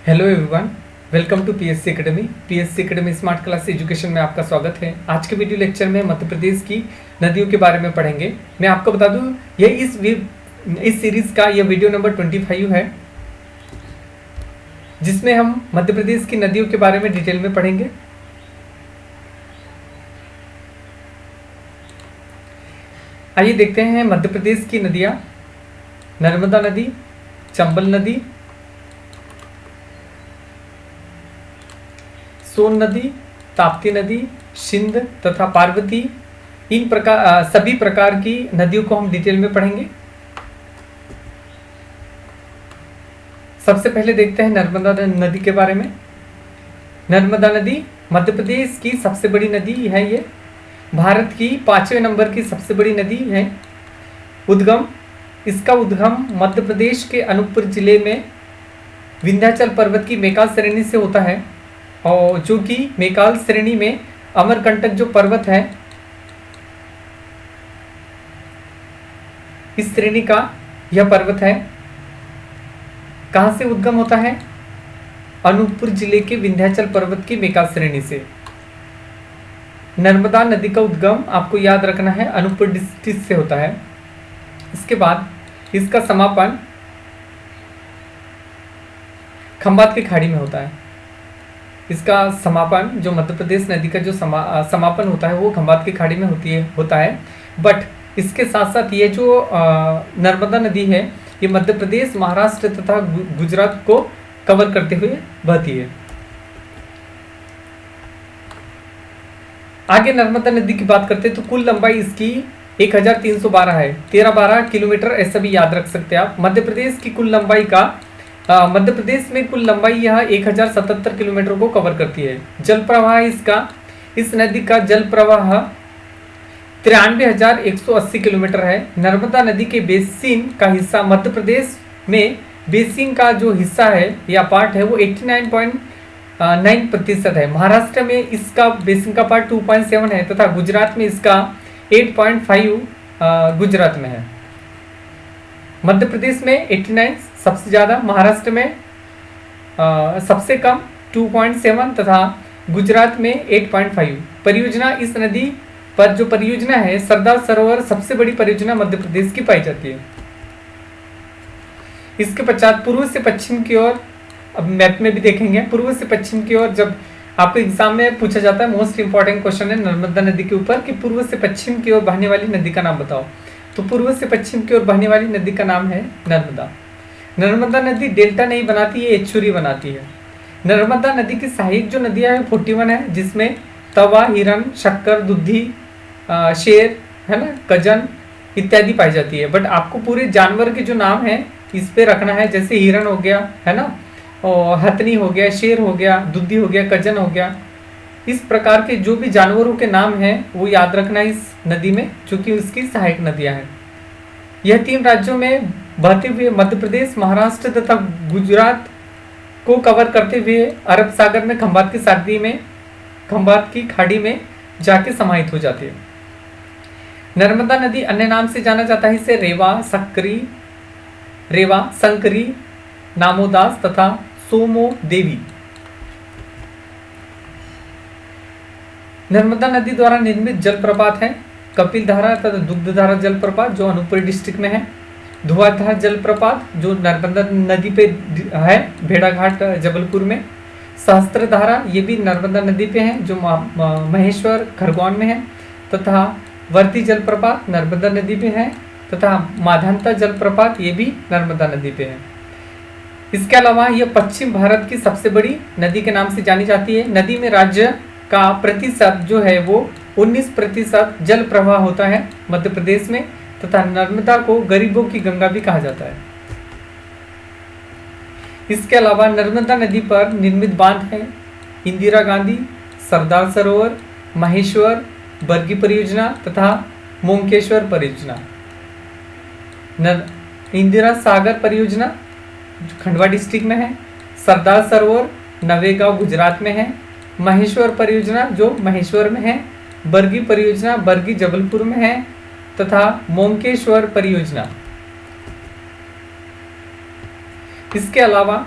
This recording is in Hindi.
Hello everyone, welcome to PSC academy. PSC academy smart class education में आपका स्वागत है। आज के वीडियो लेक्चर में मध्य प्रदेश की नदियों के बारे में पढ़ेंगे। मैं आपको बता दूं, ये इस सीरीज का ये वीडियो नंबर 25 है, जिसमें हम मध्य प्रदेश की नदियों के बारे में डिटेल में पढ़ेंगे। आइए देखते हैं मध्य प्रदेश की नदियाँ। नर्मदा नदी, चंबल नदी, सोन नदी, ताप्ती नदी, सिंध तथा पार्वती, इन प्रकार सभी प्रकार की नदियों को हम डिटेल में पढ़ेंगे। सबसे पहले देखते हैं नर्मदा नदी के बारे में। नर्मदा नदी मध्य प्रदेश की सबसे बड़ी नदी है। ये भारत की 5वें नंबर की सबसे बड़ी नदी है। इसका उद्गम मध्य प्रदेश के अनूपपुर जिले में विंध्याचल पर्वत की मेकाल श्रेणी से होता है, और जो कि मेकाल श्रेणी में अमरकंटक जो पर्वत है, इस श्रेणी का यह पर्वत है। कहाँ से उद्गम होता है? अनूपपुर जिले के विंध्याचल पर्वत की मेकाल श्रेणी से। नर्मदा नदी का उद्गम आपको याद रखना है, अनूपपुर डिस्ट्रिक्ट से होता है। इसके बाद इसका समापन खंबात की खाड़ी में होता है। इसका समापन जो मध्य प्रदेश नदी का जो समापन होता है वो खंबात की खाड़ी में होता है। बट इसके साथ साथ ये जो नर्मदा नदी है, ये मध्य प्रदेश, महाराष्ट्र तथा गुजरात को कवर करते हुए बहती है। आगे नर्मदा नदी की बात करते हैं तो कुल लंबाई इसकी 1312 है। 13-12 किलोमीटर ऐसा भी याद रख सकते हैं आप। मध्य प्रदेश की कुल लंबाई का मध्य प्रदेश में कुल लंबाई यह 1077 किलोमीटर को कवर करती है। जल प्रवाह इस नदी का जल प्रवाह 93,180 किलोमीटर है। नर्मदा नदी के बेसिन का हिस्सा मध्य प्रदेश में बेसिन का जो हिस्सा है या पार्ट है वो 89.9% है। महाराष्ट्र में इसका बेसिन का पार्ट 2.7 है तथा गुजरात में इसका 8.5 गुजरात में है। मध्य प्रदेश में 89 सबसे ज़्यादा, महाराष्ट्र में सबसे कम 2.7 तथा गुजरात में 8.5। परियोजना इस नदी पर जो परियोजना है सरदार सरोवर सबसे बड़ी परियोजना मध्य प्रदेश की पाई जाती है। इसके पश्चात पूर्व से पश्चिम की ओर, अब मैप में भी देखेंगे, पूर्व से पश्चिम की ओर जब आपको एग्जाम में पूछा जाता है, मोस्ट इंपॉर्टेंट क्वेश्चन है नर्मदा नदी के ऊपर कि पूर्व से पश्चिम की ओर बहने वाली नदी का नाम बताओ। तो पूर्व से पश्चिम की ओर बहने वाली नदी का नाम है नर्मदा। नर्मदा नदी डेल्टा नहीं बनाती है, एचुरी बनाती है। नर्मदा नदी की सहायक जो नदियां हैं 41 है, जिसमें तवा, हिरन, शक्कर, दुधी, शेर है ना, कजन इत्यादि पाई जाती है। बट आपको पूरे जानवर के जो नाम है इस पे रखना है, जैसे हिरन हो गया है ना, और हथनी हो गया, शेर हो गया, दुधी हो गया, कजन हो गया। इस प्रकार के जो भी जानवरों के नाम हैं वो याद रखना है इस नदी में, चूंकि उसकी सहायक नदियां हैं। यह 3 राज्यों में बहते हुए मध्य प्रदेश, महाराष्ट्र तथा गुजरात को कवर करते हुए अरब सागर में खंबात की खाड़ी में जाके समाहित हो जाती है। नर्मदा नदी अन्य नाम से जाना जाता है इसे रेवा, संकरी, नामोदास तथा सोमो देवी। नर्मदा नदी द्वारा निर्मित जलप्रपात है कपिल धारा तथा दुग्ध धारा जलप्रपात जो अनूपपुर डिस्ट्रिक्ट में है। धुआधार जलप्रपात जो नर्मदा नदी पे है, भेड़ाघाट जबलपुर में। सहस्त्र धारा ये भी नर्मदा नदी पे है जो महेश्वर खरगोन में है। तथा वर्ती जलप्रपात नर्मदा नदी पे है तथा माधांता जलप्रपात ये भी नर्मदा नदी पे है। इसके अलावा यह पश्चिम भारत की सबसे बड़ी नदी के नाम से जानी जाती है। नदी में राज्य का प्रतिशत जो है वो 19% जल प्रवाह होता है मध्य प्रदेश में, तथा नर्मदा को गरीबों की गंगा भी कहा जाता है। इसके अलावा नर्मदा नदी पर निर्मित बांध है इंदिरा गांधी, सरदार सरोवर, महेश्वर, बरगी परियोजना तथा मोंकेश्वर परियोजना। इंदिरा सागर परियोजना खंडवा डिस्ट्रिक्ट में है। सरदार सरोवर नवेगांव गुजरात में है। महेश्वर परियोजना जो महेश्वर में है। बरगी परियोजना बरगी जबलपुर में है तथा मोंकेश्वर परियोजना इसके अलावा